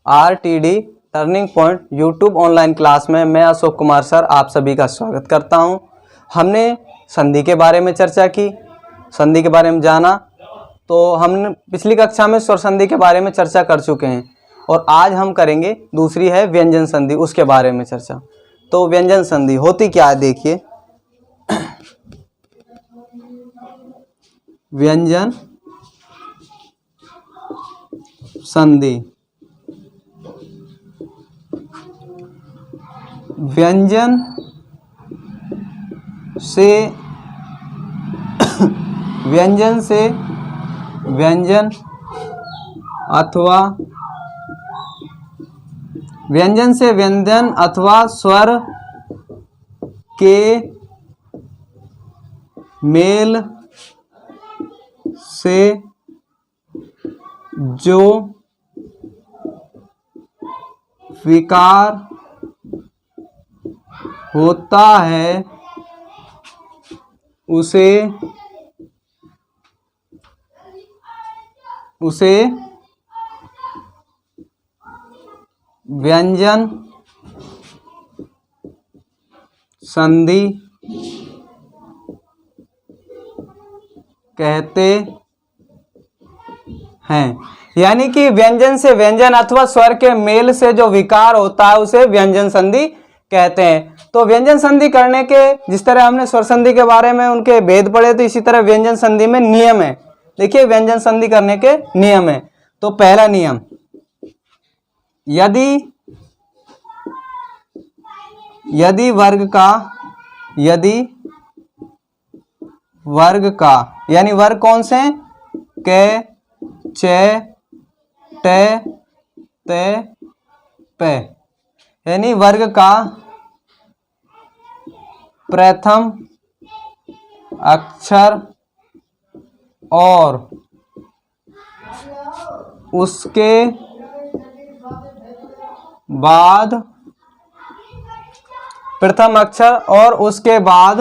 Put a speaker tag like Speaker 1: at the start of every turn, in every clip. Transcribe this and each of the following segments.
Speaker 1: RTD turning point YouTube online class में मैं Ashok Kumar sir आप सभी का स्वागत करता हूं। हमने संधि के बारे में चर्चा की, संधि के बारे में जाना, तो हमने पिछली कक्षा में स्वर संधि के बारे में चर्चा कर चुके हैं और आज हम करेंगे दूसरी है व्यंजन संधि, उसके बारे में चर्चा। तो व्यंजन संधि होती क्या है देखिए। व्यंजन संधि, व्यंजन से व्यंजन अथवा व्यंजन से व्यंजन अथवा स्वर के मेल से जो विकार होता है उसे व्यंजन संधि कहते हैं। यानी कि व्यंजन से व्यंजन अथवा स्वर के मेल से जो विकार होता है उसे व्यंजन संधि कहते हैं। तो व्यंजन संधि करने के, जिस तरह हमने स्वर संधि के बारे में उनके भेद पढ़े, तो इसी तरह व्यंजन संधि में नियम है। देखिए व्यंजन संधि करने के नियम है। तो पहला नियम, यदि वर्ग का यानी वर्ग कौन से हैं? क, च, ट, त, प, यानी वर्ग का प्रथम अक्षर और उसके बाद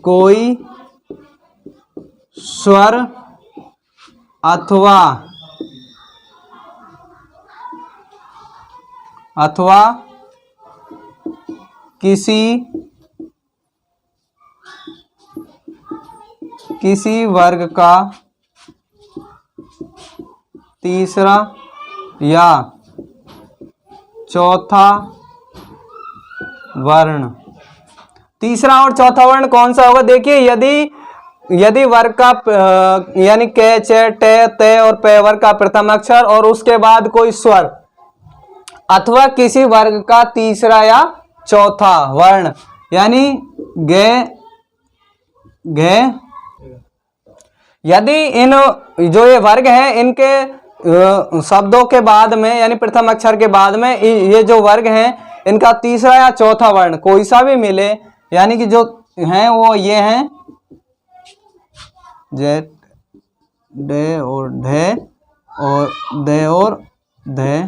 Speaker 1: कोई स्वर अथवा किसी वर्ग का तीसरा या चौथा वर्ण। तीसरा और चौथा वर्ण कौन सा होगा? देखिए यदि वर्ग का यानी क, च, ट, त और प वर्ग का प्रथम अक्षर और उसके बाद कोई स्वर अथवा किसी वर्ग का तीसरा या चौथा वर्ण, यानी ग, यदि इन जो ये वर्ग हैं इनके शब्दों के बाद में यानी प्रथम अक्षर के बाद में ये जो वर्ग हैं इनका तीसरा या चौथा वर्ण कोई सा भी मिले, यानी कि जो हैं वो ये हैं जेट, डे और ढे और दे और धे,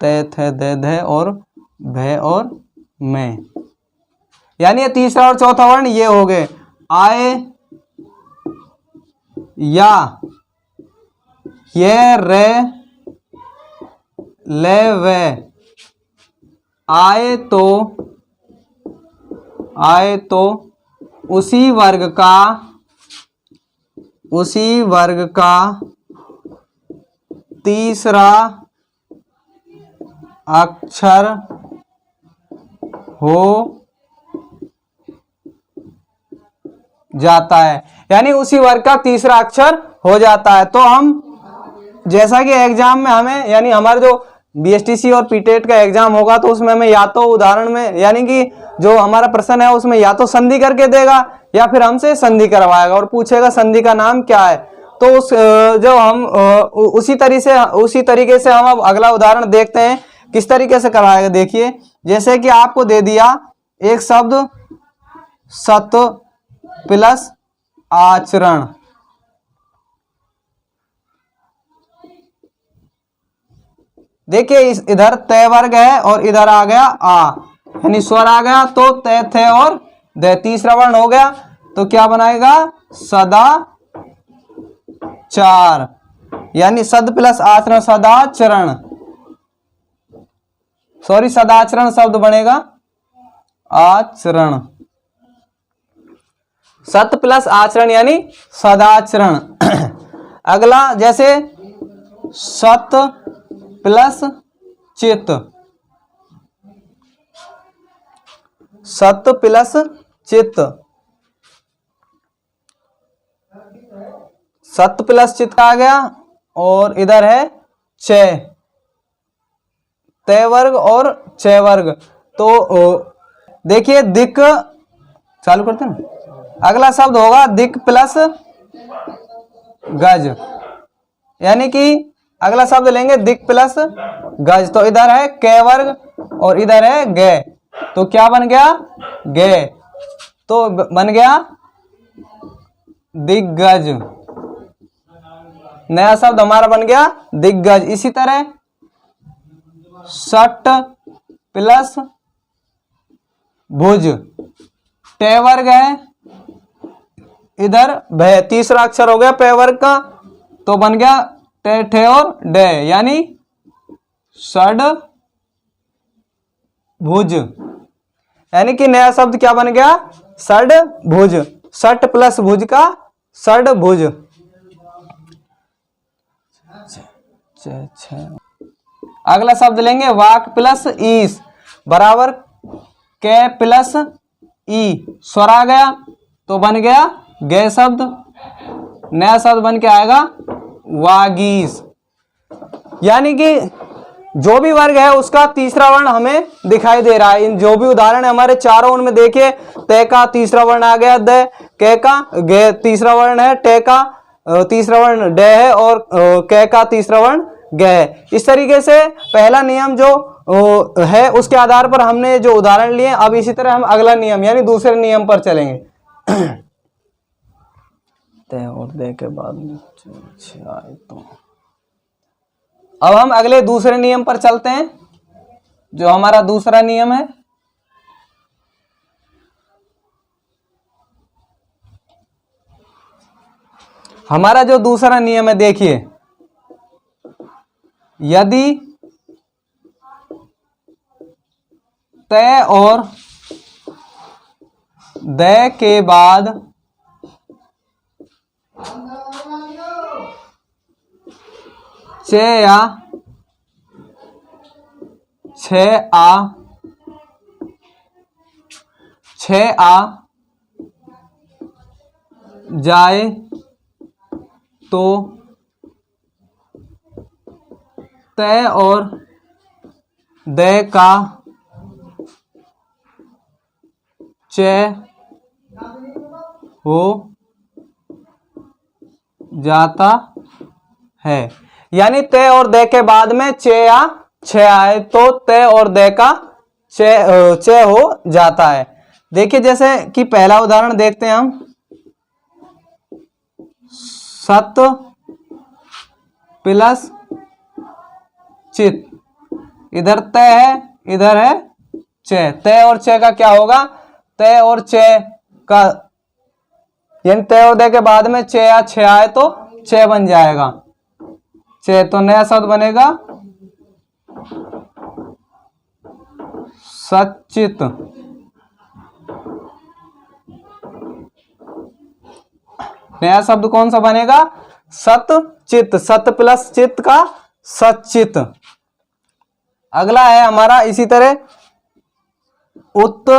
Speaker 1: ते, थे, दे, धे और भे और मैं, यानी ये तीसरा और चौथा वर्ण ये हो गए। आए या ये रे ले वे, आए तो उसी वर्ग का तीसरा अक्षर हो जाता है, यानी उसी वर्ग का तीसरा अक्षर हो जाता है। तो हम जैसा कि एग्जाम में हमें यानी हमारे जो BSTC और PTET का एग्जाम होगा तो उसमें हमें या तो उदाहरण में यानी कि जो हमारा प्रश्न है उसमें या तो संधि करके देगा या फिर हमसे संधि करवाएगा और पूछेगा संधि का नाम क्या है। तो उसी तरीके से हम अब अगला उदाहरण देखते हैं किस तरीके से करवाएगा। देखिए जैसे कि आपको दे दिया एक शब्द सत प्लस आचरण, देखिए इधर तय वर्ग है और इधर आ गया आ, यानी स्वर आ गया तो तय थे और दे तीसरा वर्ण हो गया तो क्या बनाएगा सदा चार, यानी सद प्लस आचरण, सदाचरण, सॉरी सदाचरण शब्द बनेगा आचरण, सत प्लस आचरण यानी सदाचरण। अगला जैसे सत प्लस चित, सत प्लस चित, सत प्लस चित का आ गया, और इधर है चय, तय वर्ग और चय वर्ग। तो देखिए दिक, चालू करते हैं ना, अगला शब्द होगा दिक प्लस गज, यानी कि अगला शब्द लेंगे दिक प्लस गज। तो इधर है कै वर्ग और इधर है गे, तो क्या बन गया गे, तो बन गया दिग्गज, नया शब्द हमारा बन गया दिग्गज। इसी तरह सट प्लस भुज, टे वर्ग है, इधर भय, तीसरा अक्षर हो गया पे वर्ग का, तो बन गया टे ठे और डे, यानी षड भुज, यानी कि नया शब्द क्या बन गया षड भुज, सट प्लस भुज का षड भुज। अगला शब्द लेंगे वाक प्लस ईस बराबर के प्लस ई, स्वर आ गया तो बन गया गे शब्द, नया शब्द बन के आएगा वागीस, यानी कि जो भी वर्ग है उसका तीसरा वर्ण हमें दिखाई दे रहा है। इन जो भी उदाहरण है हमारे चारों, उनमें देखिए ते का तीसरा वर्ण आ गया द, के का गे तीसरा वर्ण है, टे का तीसरा वर्ण डे है, और के का तीसरा वर्ण गे है। इस तरीके से पहला नियम जो है उसके आधार पर हमने जो उदाहरण लिए। अब इसी तरह हम अगला नियम यानी दूसरे नियम पर चलेंगे। ते और दे के बाद तो अब हम अगले दूसरे नियम पर चलते हैं, जो हमारा दूसरा नियम है। हमारा जो दूसरा नियम है देखिए, यदि तय और दय के बाद चे या छे आ जाए तो तय और दय का चय हो जाता है, यानी तय और दय के बाद में चे या छे आए तो तय और दय का चय हो जाता है। देखिए जैसे कि पहला उदाहरण देखते हैं हम, सत प्लस चित, इधर तय है इधर है चय, तय और चय का क्या होगा, तय और चय का यानी तय और दय के बाद में चय या छे आए तो चय बन जाएगा चय, तो नया शब्द बनेगा सचित। नया शब्द कौन सा बनेगा सतचित, सत प्लस चित का सचित। अगला है हमारा इसी तरह उत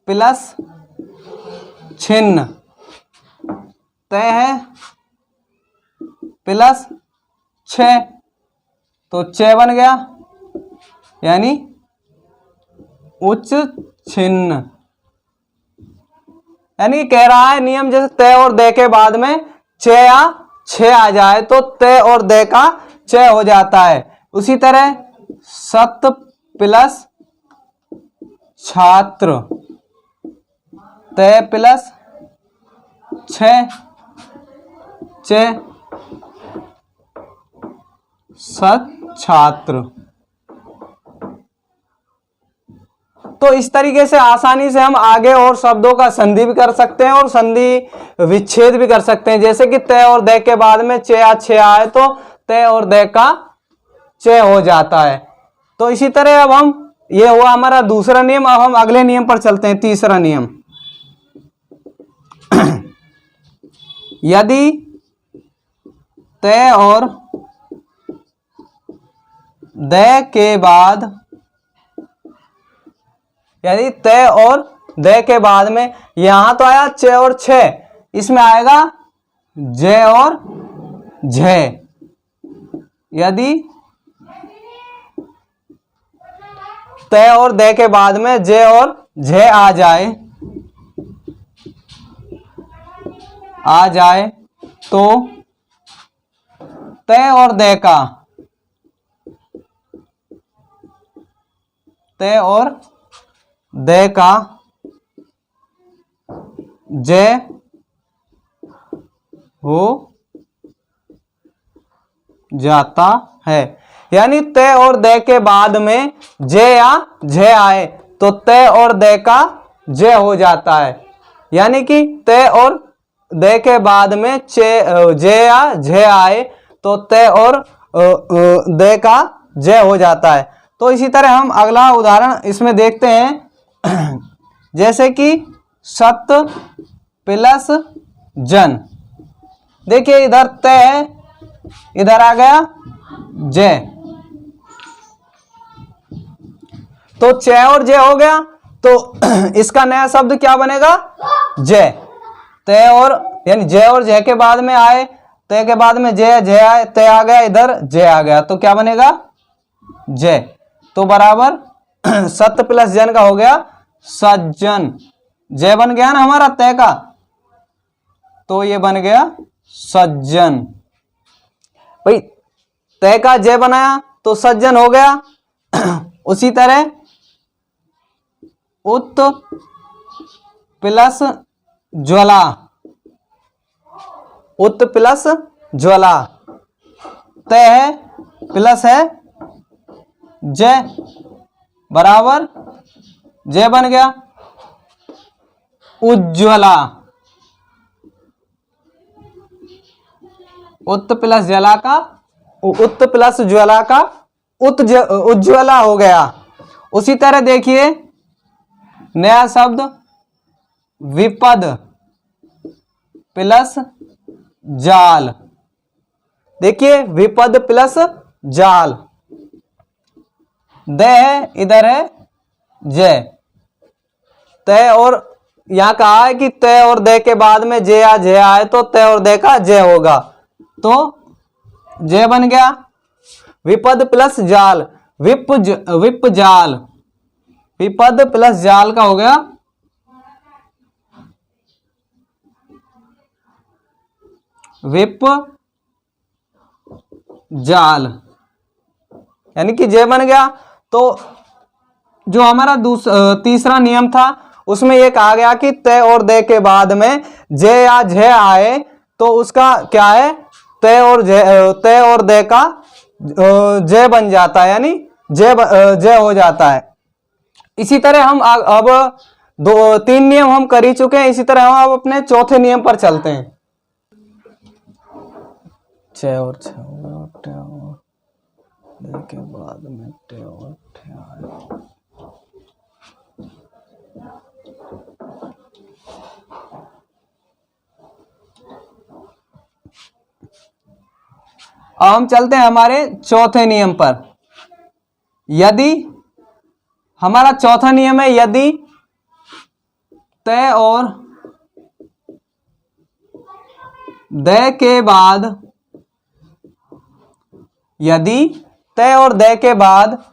Speaker 1: प्लस छिन्न, तय है प्लस छ, तो च बन गया यानी उच्च छिन्न, यानी कह रहा है नियम जैसे तय और दय के बाद में च या छे आ जाए तो तय और दय का चय हो जाता है। उसी तरह सत प्लस छात्र, तय प्लस छ च सत छात्र। तो इस तरीके से आसानी से हम आगे और शब्दों का संधि भी कर सकते हैं और संधि विच्छेद भी कर सकते हैं। जैसे कि तय और दे के बाद में च या छे आए तो तय और दे का च हो जाता है। तो इसी तरह अब हम, ये हुआ हमारा दूसरा नियम। अब हम अगले नियम पर चलते हैं, तीसरा नियम। यदि तय और दे के बाद, यदि तय और दे के बाद में, यहां तो आया च और छ, इसमें आएगा ज और झ। यदि तय और दे के बाद में ज और झ आ जाए तो तय और दे का, तय और दे का ज हो जाता है। यानी तय और दे के बाद में ज या झ आए तो तय और दे का ज हो जाता है। यानी कि तय और दे के बाद में ज या झ आए तो तय और दे का ज हो जाता है। तो इसी तरह हम अगला उदाहरण इसमें देखते हैं। जैसे कि सत प्लस जन, देखिए इधर तय है, इधर आ गया ज, तो च और ज हो गया, तो इसका नया शब्द क्या बनेगा? ज। तय और, यानी ज और ज के बाद में आए, तय के बाद में ज ज आए, तय आ गया, इधर ज आ गया, तो क्या बनेगा? ज। तो बराबर सत प्लस जन का हो गया सज्जन। ज बन गया ना हमारा तय का, तो ये बन गया सज्जन। भाई तय का ज बनाया तो सज्जन हो गया। उसी तरह उत प्लस ज्वाला, उत प्लस ज्वाला, तय है प्लस है ज, बराबर ज बन गया उज्ज्वला। उत प्लस ज्वाला का, उत प्लस ज्वाला का उज्ज्वला हो गया। उसी तरह देखिए नया शब्द विपद प्लस जाल, देखिए विपद प्लस जाल, द है इधर है ज, तय और यहां कहा है कि तय और दे के बाद में ज या झ आए तो तय और दे का ज होगा, तो ज बन गया। विपद प्लस जाल, विप जाल, विपद प्लस जाल का हो गया विप जाल, यानी कि ज बन गया। तो जो हमारा तीसरा नियम था उसमें ये कहा गया कि तय और दे के बाद में ज या झ आए तो उसका क्या है? तय और दे का ज बन जाता है, यानी ज हो जाता है। इसी तरह हम अब तीन नियम हम कर ही चुके हैं। इसी तरह हम अब अपने चौथे नियम पर चलते हैं। च और छ के बाद में ट और ठ आए, अब हम चलते हैं हमारे चौथे नियम पर। यदि हमारा चौथा नियम है, यदि तय और दे के बाद, यदि तय और दे के बाद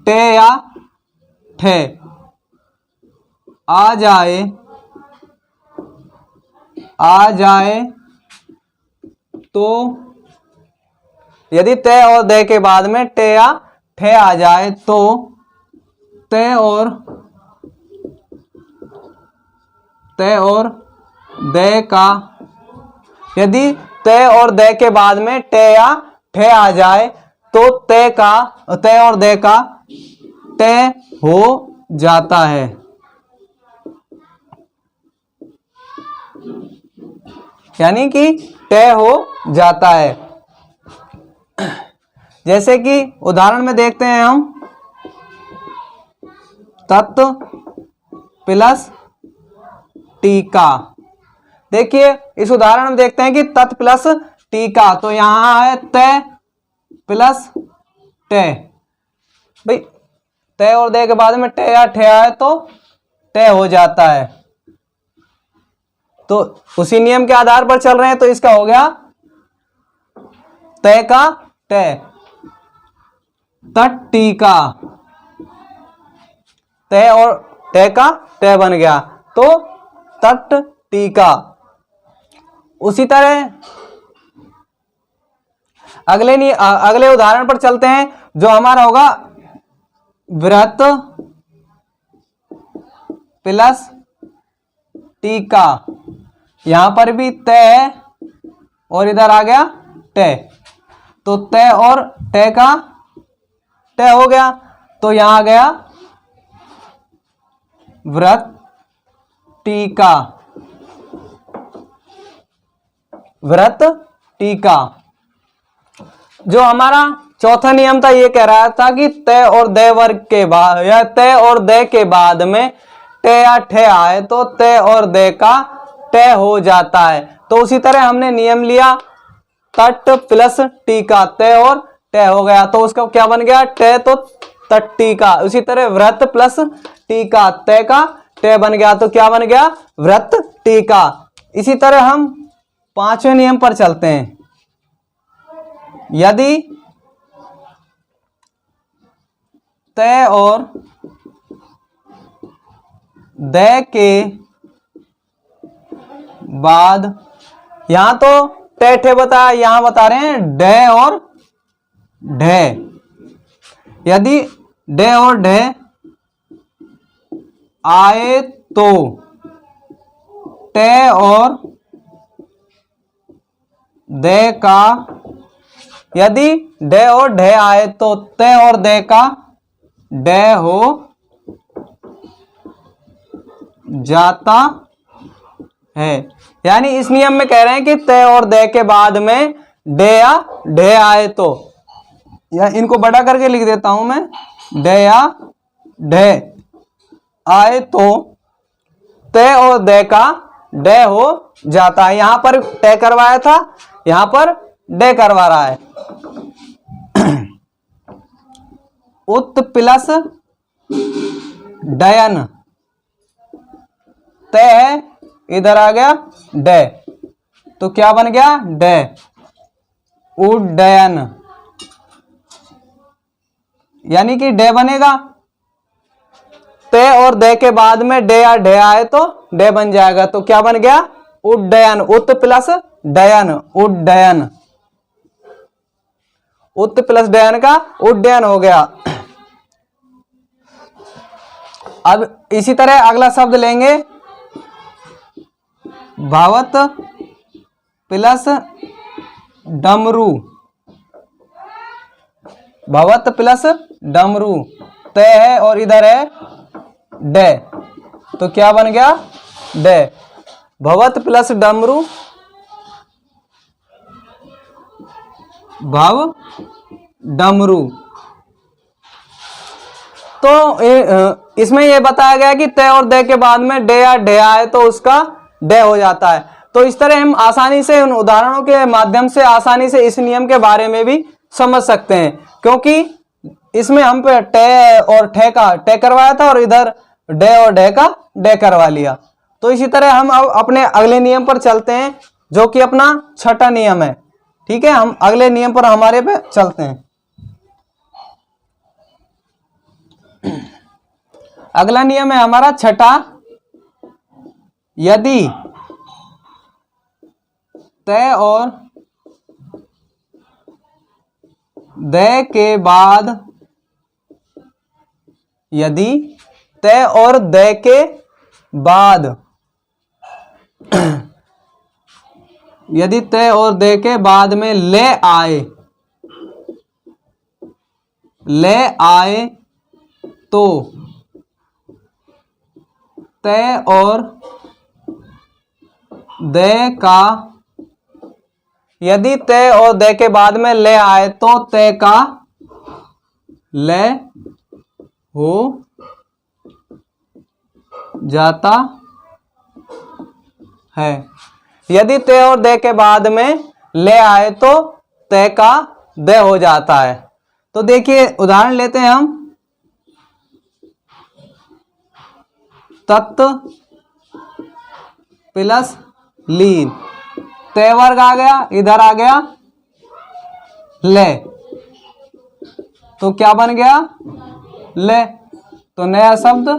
Speaker 1: टे या ठे आ जाए तो, यदि तय और दे के बाद में टे या ठे आ जाए तो तय और दे का, यदि तय और दे के बाद में टे या ठे आ जाए तो तय और दे का टे हो जाता है। यानी कि तय हो जाता है। जैसे कि उदाहरण में देखते हैं हम, तत्व प्लस टीका। देखिए इस उदाहरण में देखते हैं कि तत् प्लस टीका, तो यहां है तय प्लस तय। भाई तय और दे के बाद में तय या ठे आए तो तय हो जाता है। तो उसी नियम के आधार पर चल रहे हैं, तो इसका हो गया तय का तय, तट टीका, तय और तय का तय बन गया, तो तट टीका। उसी तरह अगले उदाहरण पर चलते हैं, जो हमारा होगा व्रत प्लस टीका। यहां पर भी तय है और इधर आ गया तय, तो तय और तय का तय हो गया, तो यहां आ गया व्रत टीका, व्रत टीका। जो हमारा चौथा नियम था, ये कह रहा था कि तय और दय वर्ग के बाद या तय और दय के बाद में तय या ठे आए तो तय और दय का तय हो जाता है। तो उसी तरह हमने नियम लिया, तट प्लस टीका, तय और तय हो गया, तो उसका क्या बन गया, तय तो तट टीका। उसी तरह व्रत प्लस टीका, तय का तय बन गया, तो क्या बन गया, व्रत टीका। इसी तरह हम पांचवें नियम पर चलते हैं। यदि तय और दय के बाद, यहां तो तय ठे बताया, यहां बता रहे हैं डय और ढय। यदि डय और ढय आए तो तय और दय का, यदि डय और ढय आए तो तय और दय का डय हो जाता है। यानी इस नियम में कह रहे हैं कि तय और दय के बाद में डय या ढय आए तो, या इनको बड़ा करके लिख देता हूं मैं, डय या ढय आए तो तय और दय का डय हो जाता है। यहां पर तय करवाया था, यहां पर डय करवा रहा है। उत प्लस डयन, तय है, इधर आ गया डय, तो क्या बन गया, डय, उड्डयन। यानी कि डय बनेगा, तय और दय के बाद में डय या ढय आए तो डय बन जाएगा, तो क्या बन गया, उड्डयन। उत प्लस डयन, उड्डयन, उत प्लस डयन का उड्डयन हो गया। अब इसी तरह अगला शब्द लेंगे, भावत प्लस डमरू, भवत प्लस डमरू, तय है और इधर है डय, तो क्या बन गया, डय, भवत प्लस डमरू, भव डमरू। तो इसमें यह बताया गया कि तय और दय के बाद में डय या ढय आए तो उसका डय हो जाता है। तो इस तरह हम आसानी से उन उदाहरणों के माध्यम से आसानी से इस नियम के बारे में भी समझ सकते हैं, क्योंकि इसमें हम पे टय और ठे का टय करवाया था और इधर डय और ढय का डय करवा लिया। तो इसी तरह हम अब अपने अगले नियम पर चलते हैं, जो कि अपना छठा नियम है। ठीक है, हम अगले नियम पर हमारे पे चलते हैं। अगला नियम है हमारा छठा, यदि तय और दय के बाद, यदि तय और दय के बाद, यदि तय और दय के बाद में ले आए तो तय और दय का, यदि तय और दय के बाद में ले आए तो तय का लय हो जाता है। यदि तय और दय के बाद में ले आए तो तय का दय हो जाता है। तो देखिए उदाहरण लेते हैं हम। तत् प्लस लीन, तय वर्ग आ गया, इधर आ गया ले, तो क्या बन गया ले। तो नया शब्द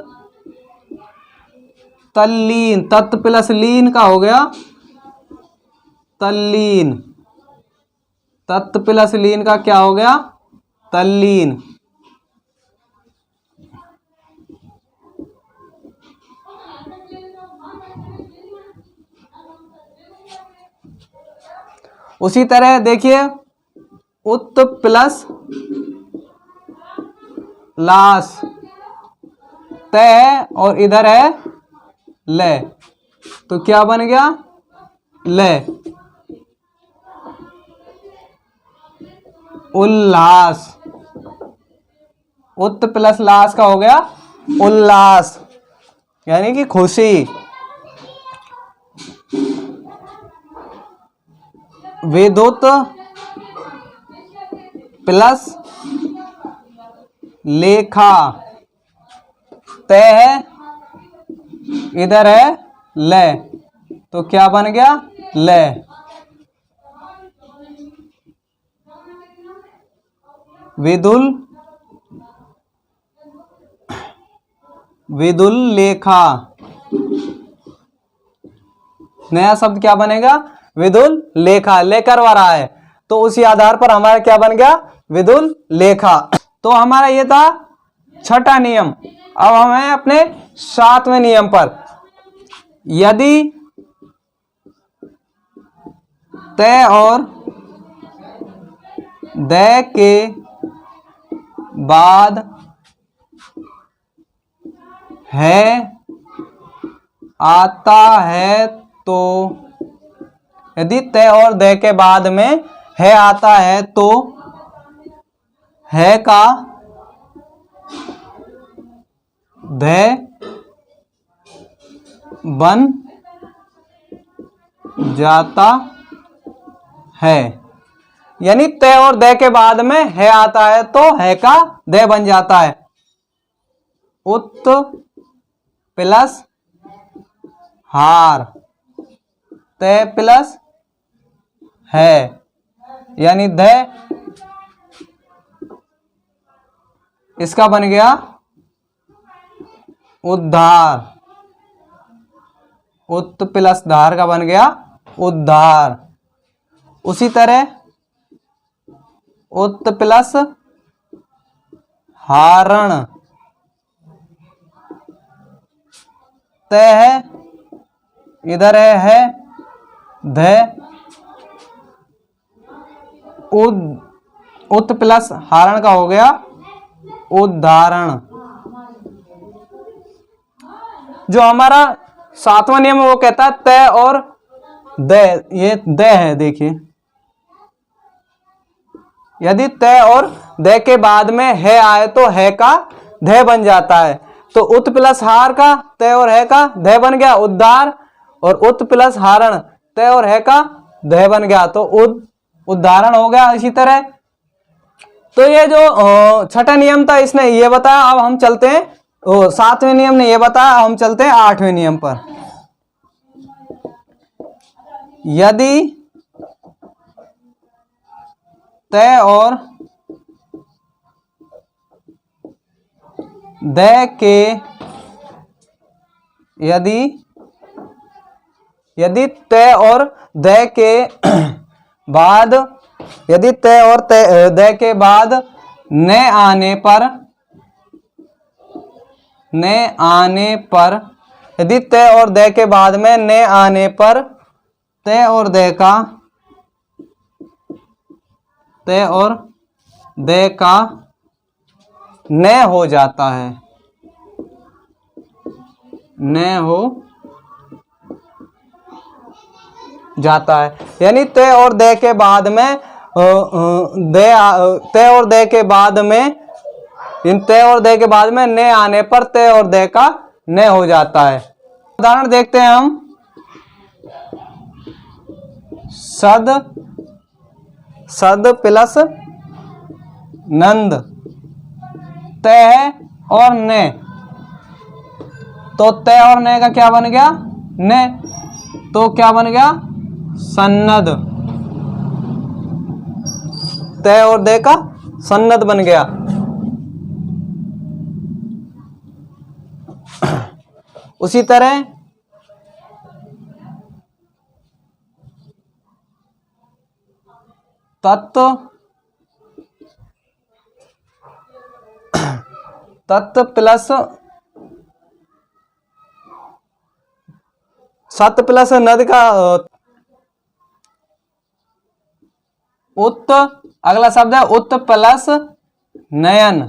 Speaker 1: तल्लीन, तत् प्लस लीन का हो गया तल्लीन। तत् प्लस लीन का क्या हो गया तल्लीन। उसी तरह देखिए उत प्लस लास, तय है और इधर है ले, तो क्या बन गया ले। उल्लास, उत प्लस लास का हो गया उल्लास, यानी कि खुशी। विद्युत प्लस लेखा, तय है इधर है ले, तो क्या बन गया ले। विदुल, विदुल लेखा, नया शब्द क्या बनेगा विदुल लेखा, लेकर आ रहा है, तो उसी आधार पर हमारा क्या बन गया विदुल लेखा। तो हमारा ये था छठा नियम। अब हम हैं अपने सातवें नियम पर। यदि तय और दय के बाद है आता है तो, यदि तय और दय के बाद में है आता है तो है का दय बन जाता है। यानी तय और दय के बाद में है आता है तो है का दय बन जाता है। उत प्लस हार, तय प्लस है, यानी दय इसका बन गया उद्धार। उत प्लस धार का बन गया उद्धार। उसी तरह उत प्लस हारण, तय है इधर है ध, उत प्लस हारण का हो गया उदाहरण। जो हमारा सातवां नियम है वो कहता है तय और दय, ये दय है देखिए, यदि तय और दय के बाद में है आए तो है का दय बन जाता है। तो उत प्लस हार का तय और है का दय बन गया उद्धार, और उत प्लस हारण तय और है का दय बन गया तो उदाहरण हो गया। इसी तरह तो ये जो छठा नियम था इसने ये बताया। अब हम चलते हैं सातवें नियम ने ये बताया, हम चलते हैं आठवें नियम पर। यदि तय और दय के, यदि तय और दय के बाद, यदि तय और दय के बाद न आने पर, यदि तय और दय के बाद में न आने पर तय और दय का न हो जाता है। न हो जाता है। यानी ते और दे के बाद में ते और दे के बाद में, इन ते और दे के बाद में ने आने पर ते और दे का ने हो जाता है। उदाहरण देखते हैं हम। सद प्लस नंद, ते है और ने, तो ते और ने का क्या बन गया? ने। तो क्या बन गया? सन्नद। ते और दे का सन्नद बन गया। उसी तरह तत् प्लस सत प्लस नद का उत, अगला शब्द है उत प्लस नयन,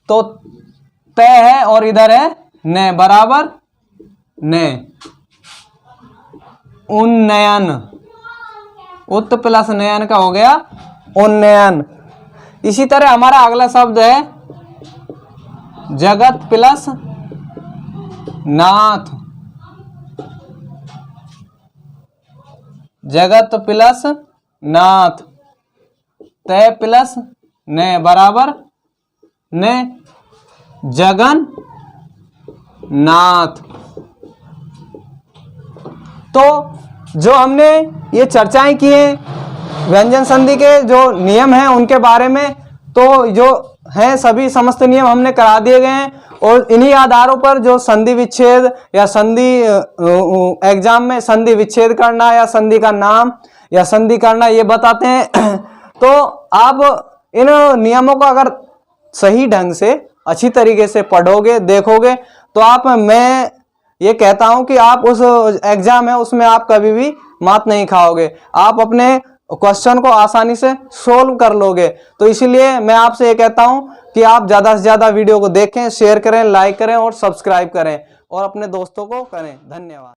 Speaker 1: तो ते है और इधर है ने, बराबर ने। उन्नयन, उत प्लस नयन का हो गया उन्नयन। इसी तरह हमारा अगला शब्द है जगत प्लस नाथ, जगत प्लस नाथ, ते प्लस ने, बराबर ने, जगन नाथ। तो जो हमने ये चर्चाएं की हैं व्यंजन संधि के जो नियम हैं उनके बारे में, तो जो हैं सभी समस्त नियम हमने करा दिए गए हैं, और इन्हीं आधारों पर जो संधि विच्छेद या संधि एग्जाम में संधि विच्छेद करना या संधि का नाम या संधि करना ये बताते हैं। तो आप इन नियमों को अगर सही ढंग से अच्छी तरीके से पढ़ोगे, देखोगे, तो आप, मैं ये कहता हूं कि आप उस एग्जाम है उसमें आप कभी भी मात नहीं खाओगे, आप अपने क्वेश्चन को आसानी से सोल्व कर लोगे। तो इसीलिए मैं आपसे ये कहता हूं कि आप ज़्यादा से ज़्यादा वीडियो को देखें, शेयर करें, लाइक करें और सब्सक्राइब करें और अपने दोस्तों को करें। धन्यवाद।